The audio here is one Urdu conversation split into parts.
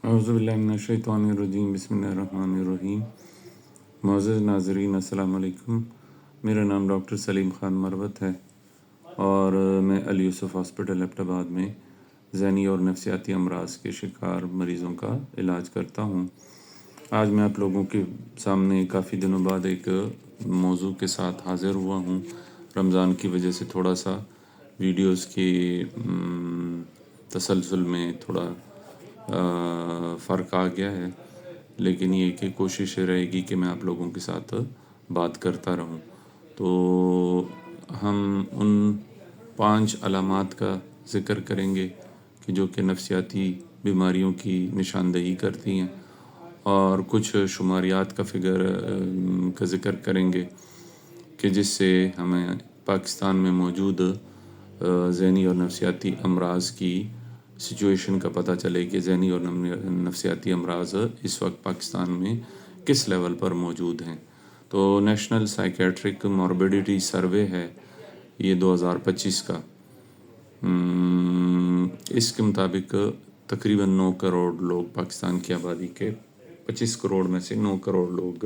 اعوذ باللہ من الشیطان الرجیم، بسم اللہ الرحمن الرحیم۔ معزز ناظرین، السلام علیکم۔ میرا نام ڈاکٹر سلیم خان مروت ہے اور میں علی یوسف ہاسپٹل ایبٹ آباد میں ذہنی اور نفسیاتی امراض کے شکار مریضوں کا علاج کرتا ہوں۔ آج میں آپ لوگوں کے سامنے کافی دنوں بعد ایک موضوع کے ساتھ حاضر ہوا ہوں۔ رمضان کی وجہ سے تھوڑا سا ویڈیوز کی تسلسل میں تھوڑا فرق آ گیا ہے، لیکن یہ کہ کوشش رہے گی کہ میں آپ لوگوں کے ساتھ بات کرتا رہوں۔ تو ہم ان 5 علامات کا ذکر کریں گے کہ جو کہ نفسیاتی بیماریوں کی نشاندہی کرتی ہیں، اور کچھ شماریات کا کا ذکر کریں گے کہ جس سے ہمیں پاکستان میں موجود ذہنی اور نفسیاتی امراض کی سچویشن کا پتہ چلے کہ ذہنی اور نفسیاتی امراض اس وقت پاکستان میں کس لیول پر موجود ہیں۔ تو نیشنل سائیکیٹرک موربیڈیٹی سروے ہے یہ 2025 کا، اس کے مطابق تقریباً 9 کروڑ لوگ پاکستان کی آبادی کے 25 کروڑ میں سے 9 کروڑ لوگ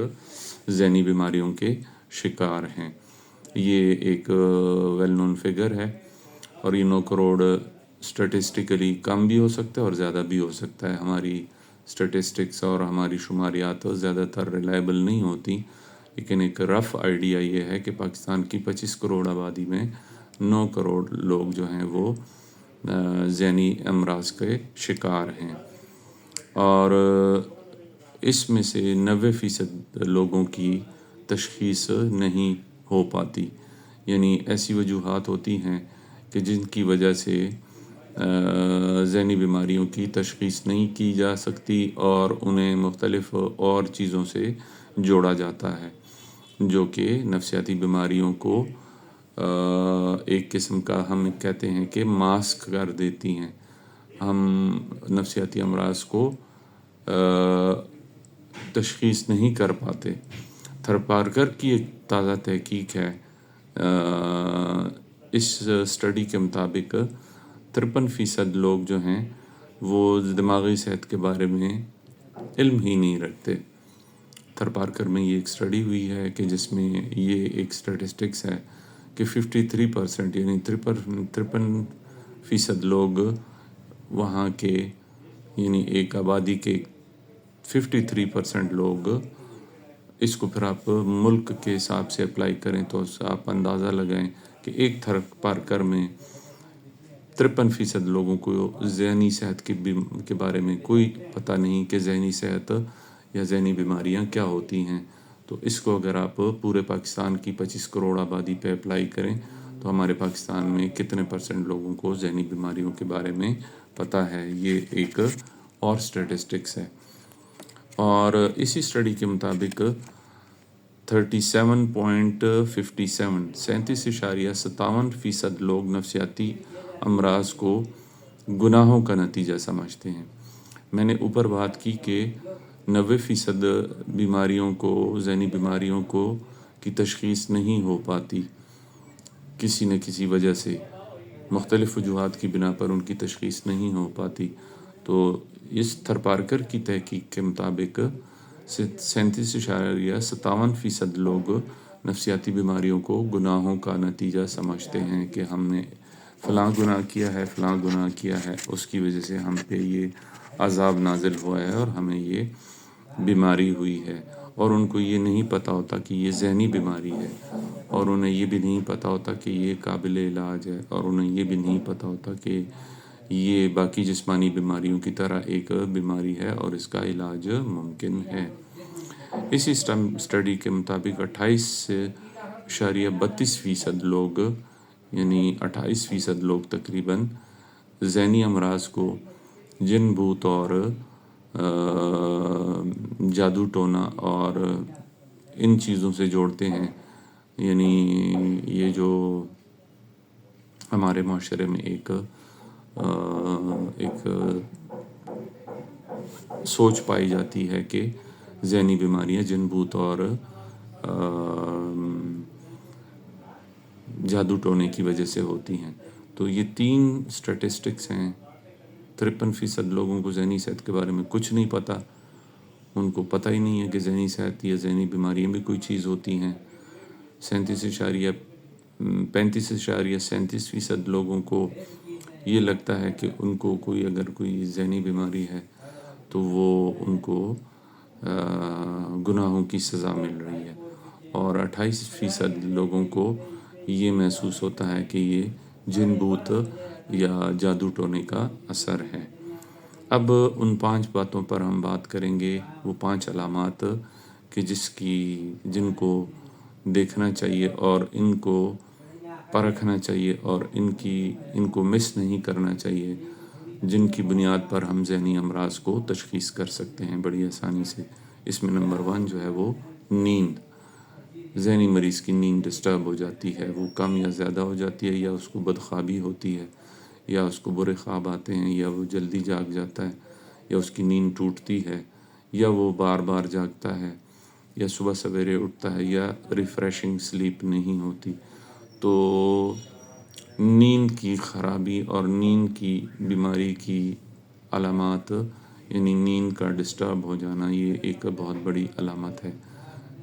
ذہنی بیماریوں کے شکار ہیں۔ یہ ایک ویل نون فگر ہے، اور یہ 9 کروڑ اسٹیٹسٹیکلی کم بھی ہو سکتا ہے اور زیادہ بھی ہو سکتا ہے۔ ہماری اسٹیٹسٹکس اور ہماری شماریات زیادہ تر ریلائبل نہیں ہوتی، لیکن ایک رف آئیڈیا یہ ہے کہ پاکستان کی 25 کروڑ آبادی میں 9 کروڑ لوگ جو ہیں وہ ذہنی امراض کے شکار ہیں، اور اس میں سے 90% لوگوں کی تشخیص نہیں ہو پاتی، یعنی ایسی وجوہات ہوتی ہیں کہ جن کی وجہ سے ذہنی بیماریوں کی تشخیص نہیں کی جا سکتی اور انہیں مختلف اور چیزوں سے جوڑا جاتا ہے، جو کہ نفسیاتی بیماریوں کو ایک قسم کا ہم کہتے ہیں کہ ماسک کر دیتی ہیں۔ ہم نفسیاتی امراض کو تشخیص نہیں کر پاتے۔ تھرپارکر کی ایک تازہ تحقیق ہے، اس اسٹڈی کے مطابق 53% لوگ جو ہیں وہ دماغی صحت کے بارے میں علم ہی نہیں رکھتے۔ تھرپارکر میں یہ ایک اسٹڈی ہوئی ہے کہ جس میں یہ ایک اسٹیٹسٹکس ہے کہ 53% یعنی 53% لوگ وہاں کے، یعنی ایک آبادی کے 53% لوگ، اس کو پھر آپ ملک کے حساب سے اپلائی کریں تو آپ اندازہ لگائیں کہ ایک تھرپارکر میں 53% لوگوں کو ذہنی صحت کے بارے میں کوئی پتہ نہیں کہ ذہنی صحت یا ذہنی بیماریاں کیا ہوتی ہیں۔ تو اس کو اگر آپ پورے پاکستان کی 25 کروڑ آبادی پہ اپلائی کریں تو ہمارے پاکستان میں کتنے % لوگوں کو ذہنی بیماریوں کے بارے میں پتہ ہے۔ یہ ایک اور اسٹیٹسٹکس ہے، اور اسی اسٹڈی کے مطابق 37.57% لوگ نفسیاتی امراض کو گناہوں کا نتیجہ سمجھتے ہیں۔ میں نے اوپر بات کی کہ 90% بیماریوں کو، ذہنی بیماریوں کو کی تشخیص نہیں ہو پاتی کسی نہ کسی وجہ سے، مختلف وجوہات کی بنا پر ان کی تشخیص نہیں ہو پاتی۔ تو اس تھرپارکر کی تحقیق کے مطابق 37.57% لوگ نفسیاتی بیماریوں کو گناہوں کا نتیجہ سمجھتے ہیں کہ ہم نے فلاں گناہ کیا ہے، فلاں گناہ کیا ہے، اس کی وجہ سے ہم پہ یہ عذاب نازل ہوا ہے اور ہمیں یہ بیماری ہوئی ہے، اور ان کو یہ نہیں پتہ ہوتا کہ یہ ذہنی بیماری ہے، اور انہیں یہ بھی نہیں پتہ ہوتا کہ یہ قابل علاج ہے، اور انہیں یہ بھی نہیں پتہ ہوتا کہ یہ باقی جسمانی بیماریوں کی طرح ایک بیماری ہے اور اس کا علاج ممکن ہے۔ اسی اسٹڈی کے مطابق 28.32% لوگ، یعنی 28% لوگ تقریباً ذہنی امراض کو جن، بھوت اور جادو ٹونا اور ان چیزوں سے جوڑتے ہیں۔ یعنی یہ جو ہمارے معاشرے میں ایک سوچ پائی جاتی ہے کہ ذہنی بیماریاں جن، بھوت اور جادو ٹونے کی وجہ سے ہوتی ہیں۔ تو یہ 3 اسٹیٹسٹکس ہیں 53% لوگوں کو ذہنی صحت کے بارے میں کچھ نہیں پتہ، ان کو پتہ ہی نہیں ہے کہ ذہنی صحت یا ذہنی بیماریاں بھی کوئی چیز ہوتی ہیں۔ 35.37% لوگوں کو یہ لگتا ہے کہ ان کو اگر کوئی ذہنی بیماری ہے تو وہ ان کو گناہوں کی سزا مل رہی ہے، اور 28% لوگوں کو یہ محسوس ہوتا ہے کہ یہ جن بوت یا جادو ٹونے کا اثر ہے۔ اب ان 5 باتوں پر ہم بات کریں گے، وہ 5 علامات کہ جن کو دیکھنا چاہیے اور ان کو پرکھنا چاہیے اور ان کو مس نہیں کرنا چاہیے، جن کی بنیاد پر ہم ذہنی امراض کو تشخیص کر سکتے ہیں بڑی آسانی سے۔ اس میں نمبر 1 جو ہے وہ نیند۔ ذہنی مریض کی نیند ڈسٹرب ہو جاتی ہے، وہ کم یا زیادہ ہو جاتی ہے، یا اس کو بدخوابی ہوتی ہے، یا اس کو برے خواب آتے ہیں، یا وہ جلدی جاگ جاتا ہے، یا اس کی نیند ٹوٹتی ہے، یا وہ بار بار جاگتا ہے، یا صبح سویرے اٹھتا ہے، یا ریفریشنگ سلیپ نہیں ہوتی۔ تو نیند کی خرابی اور نیند کی بیماری کی علامات، یعنی نیند کا ڈسٹرب ہو جانا، یہ ایک بہت بڑی علامت ہے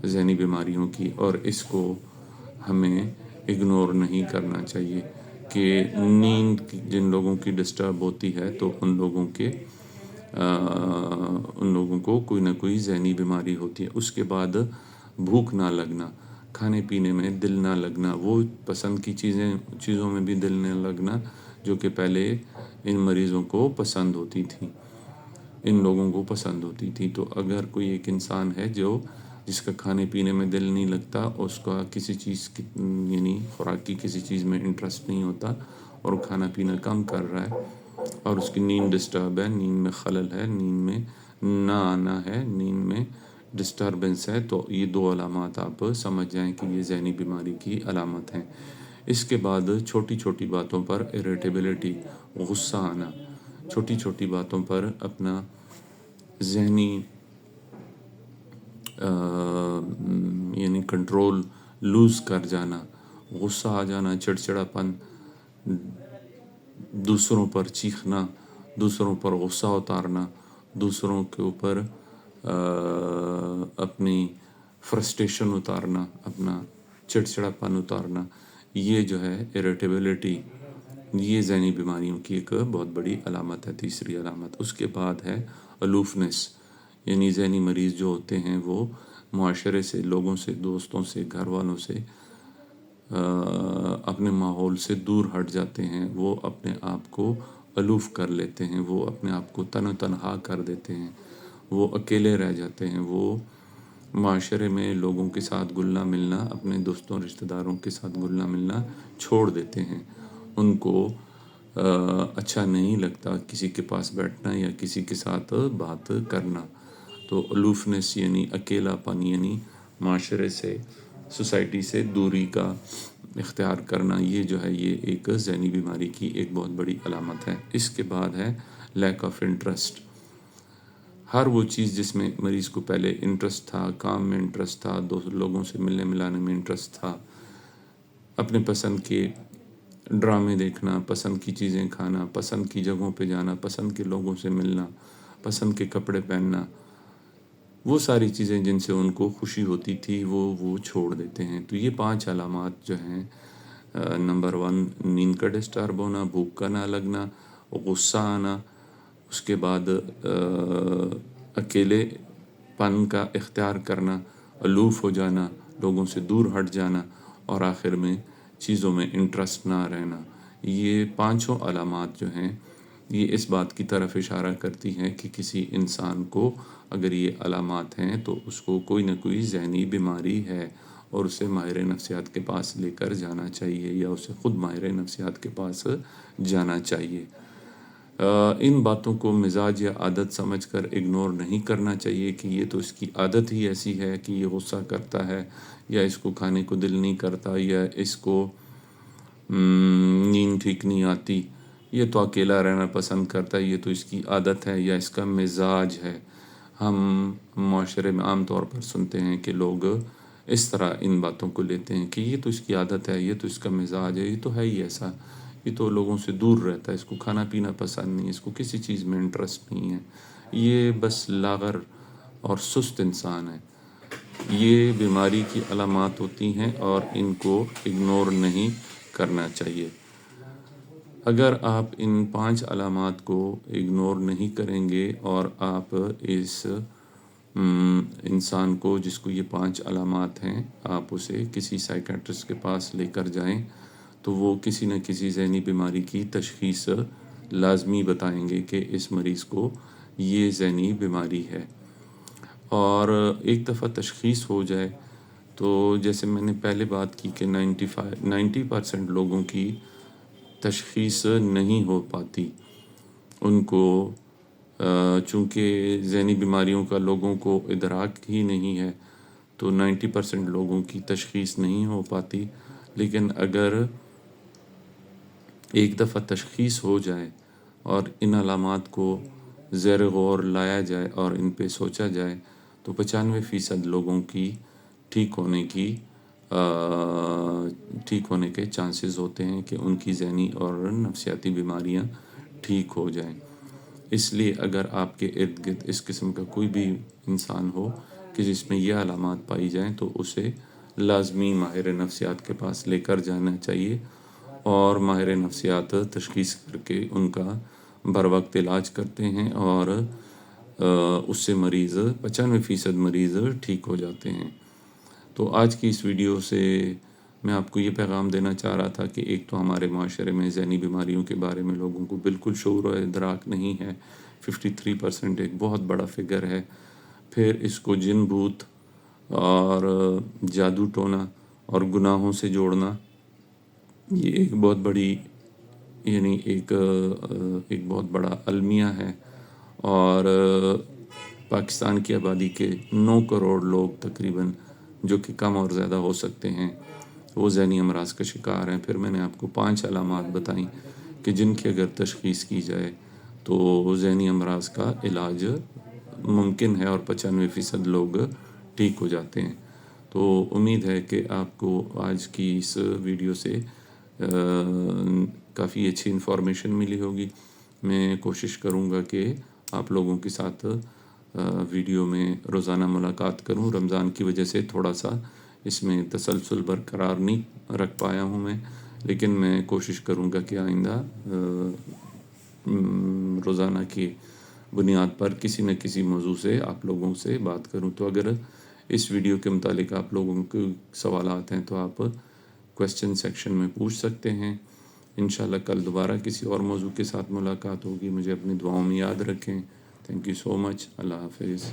ذہنی بیماریوں کی، اور اس کو ہمیں اگنور نہیں کرنا چاہیے کہ نیند جن لوگوں کی ڈسٹرب ہوتی ہے تو ان لوگوں کو کوئی نہ کوئی ذہنی بیماری ہوتی ہے۔ اس کے بعد بھوک نہ لگنا، کھانے پینے میں دل نہ لگنا، وہ پسند کی چیزوں میں بھی دل نہ لگنا جو کہ پہلے ان مریضوں کو پسند ہوتی تھی، ان لوگوں کو پسند ہوتی تھی۔ تو اگر کوئی ایک انسان ہے جس کا کھانے پینے میں دل نہیں لگتا، اس کا کسی چیز یعنی خوراک کی کسی چیز میں انٹرسٹ نہیں ہوتا، اور کھانا پینا کم کر رہا ہے، اور اس کی نیند ڈسٹرب ہے، نیند میں خلل ہے، نیند میں نہ آنا ہے، نیند میں ڈسٹربنس ہے، تو یہ 2 علامات آپ سمجھ جائیں کہ یہ ذہنی بیماری کی علامت ہیں۔ اس کے بعد چھوٹی چھوٹی باتوں پر اریٹیبلٹی، غصہ آنا، چھوٹی چھوٹی باتوں پر اپنا ذہنی یعنی کنٹرول لوز کر جانا، غصہ آ جانا، چڑچڑاپن، دوسروں پر چیخنا، دوسروں پر غصہ اتارنا، دوسروں کے اوپر اپنی فرسٹریشن اتارنا، اپنا چڑچڑاپن اتارنا، یہ جو ہے اریٹیبلٹی، یہ ذہنی بیماریوں کی ایک بہت بڑی علامت ہے، تیسری علامت۔ اس کے بعد ہے الوفنس، یعنی ذہنی مریض جو ہوتے ہیں وہ معاشرے سے، لوگوں سے، دوستوں سے، گھر والوں سے، اپنے ماحول سے دور ہٹ جاتے ہیں، وہ اپنے آپ کو الوف کر لیتے ہیں، وہ اپنے آپ کو تنہا کر دیتے ہیں، وہ اکیلے رہ جاتے ہیں، وہ معاشرے میں لوگوں کے ساتھ گلنا ملنا، اپنے دوستوں رشتہ داروں کے ساتھ گلنا ملنا چھوڑ دیتے ہیں۔ ان کو اچھا نہیں لگتا کسی کے پاس بیٹھنا یا کسی کے ساتھ بات کرنا۔ تو الوفنس یعنی اکیلا پن، یعنی معاشرے سے، سوسائٹی سے دوری کا اختیار کرنا، یہ جو ہے یہ ایک ذہنی بیماری کی ایک بہت بڑی علامت ہے۔ اس کے بعد ہے لیک آف انٹرسٹ۔ ہر وہ چیز جس میں مریض کو پہلے انٹرسٹ تھا، کام میں انٹرسٹ تھا، لوگوں سے ملنے ملانے میں انٹرسٹ تھا، اپنے پسند کے ڈرامے دیکھنا، پسند کی چیزیں کھانا، پسند کی جگہوں پہ جانا، پسند کے لوگوں سے ملنا، پسند کے کپڑے پہننا، وہ ساری چیزیں جن سے ان کو خوشی ہوتی تھی وہ چھوڑ دیتے ہیں۔ تو یہ 5 علامات جو ہیں، نمبر 1 نیند کا ڈسٹرب ہونا، بھوک کا نہ لگنا، غصہ آنا، اس کے بعد اکیلے پن کا اختیار کرنا، الوف ہو جانا، لوگوں سے دور ہٹ جانا، اور آخر میں چیزوں میں انٹرسٹ نہ رہنا۔ یہ 5 علامات جو ہیں یہ اس بات کی طرف اشارہ کرتی ہیں کہ کسی انسان کو اگر یہ علامات ہیں تو اس کو کوئی نہ کوئی ذہنی بیماری ہے، اور اسے ماہر نفسیات کے پاس لے کر جانا چاہیے، یا اسے خود ماہر نفسیات کے پاس جانا چاہیے۔ ان باتوں کو مزاج یا عادت سمجھ کر اگنور نہیں کرنا چاہیے کہ یہ تو اس کی عادت ہی ایسی ہے کہ یہ غصہ کرتا ہے، یا اس کو کھانے کو دل نہیں کرتا، یا اس کو نیند ٹھیک نہیں آتی، یہ تو اکیلا رہنا پسند کرتا ہے، یہ تو اس کی عادت ہے یا اس کا مزاج ہے۔ ہم معاشرے میں عام طور پر سنتے ہیں کہ لوگ اس طرح ان باتوں کو لیتے ہیں کہ یہ تو اس کی عادت ہے، یہ تو اس کا مزاج ہے، یہ تو ہے ہی ایسا، یہ تو لوگوں سے دور رہتا ہے، اس کو کھانا پینا پسند نہیں ہے، اس کو کسی چیز میں انٹرسٹ نہیں ہے، یہ بس لاغر اور سست انسان ہے۔ یہ بیماری کی علامات ہوتی ہیں اور ان کو اگنور نہیں کرنا چاہیے۔ اگر آپ ان 5 علامات کو اگنور نہیں کریں گے اور آپ اس انسان کو جس کو یہ 5 علامات ہیں آپ اسے کسی سائیکیٹرسٹ کے پاس لے کر جائیں تو وہ کسی نہ کسی ذہنی بیماری کی تشخیص لازمی بتائیں گے کہ اس مریض کو یہ ذہنی بیماری ہے۔ اور ایک دفعہ تشخیص ہو جائے تو جیسے میں نے پہلے بات کی کہ 90% لوگوں کی تشخیص نہیں ہو پاتی، ان کو چونکہ ذہنی بیماریوں کا لوگوں کو ادراک ہی نہیں ہے تو 90% لوگوں کی تشخیص نہیں ہو پاتی۔ لیکن اگر ایک دفعہ تشخیص ہو جائے اور ان علامات کو زیر غور لایا جائے اور ان پہ سوچا جائے تو 95% لوگوں کی ٹھیک ہونے کے چانسز ہوتے ہیں کہ ان کی ذہنی اور نفسیاتی بیماریاں ٹھیک ہو جائیں۔ اس لیے اگر آپ کے ارد گرد اس قسم کا کوئی بھی انسان ہو کہ جس میں یہ علامات پائی جائیں تو اسے لازمی ماہر نفسیات کے پاس لے کر جانا چاہیے، اور ماہر نفسیات تشخیص کر کے ان کا بر وقت علاج کرتے ہیں اور اس سے 95% مریض ٹھیک ہو جاتے ہیں۔ تو آج کی اس ویڈیو سے میں آپ کو یہ پیغام دینا چاہ رہا تھا کہ ایک تو ہمارے معاشرے میں ذہنی بیماریوں کے بارے میں لوگوں کو بالکل شعور و ادراک نہیں ہے، 53% ایک بہت بڑا فگر ہے۔ پھر اس کو جن بھوت اور جادو ٹونا اور گناہوں سے جوڑنا، یہ ایک بہت بڑی ایک بہت بڑا المیہ ہے، اور پاکستان کی آبادی کے 9 کروڑ لوگ تقریباً، جو کہ کم اور زیادہ ہو سکتے ہیں، وہ ذہنی امراض کا شکار ہیں۔ پھر میں نے آپ کو 5 علامات بتائیں کہ جن کی اگر تشخیص کی جائے تو ذہنی امراض کا علاج ممکن ہے اور 95% لوگ ٹھیک ہو جاتے ہیں۔ تو امید ہے کہ آپ کو آج کی اس ویڈیو سے کافی اچھی انفارمیشن ملی ہوگی۔ میں کوشش کروں گا کہ آپ لوگوں کے ساتھ ویڈیو میں روزانہ ملاقات کروں۔ رمضان کی وجہ سے تھوڑا سا اس میں تسلسل برقرار نہیں رکھ پایا ہوں میں، لیکن میں کوشش کروں گا کہ آئندہ روزانہ کی بنیاد پر کسی نہ کسی موضوع سے آپ لوگوں سے بات کروں۔ تو اگر اس ویڈیو کے متعلق آپ لوگوں کے سوالات ہیں تو آپ کویسچن سیکشن میں پوچھ سکتے ہیں۔ انشاءاللہ کل دوبارہ کسی اور موضوع کے ساتھ ملاقات ہوگی۔ مجھے اپنی دعاؤں میں یاد رکھیں۔ تھینک یو سو مچ۔ اللہ حافظ۔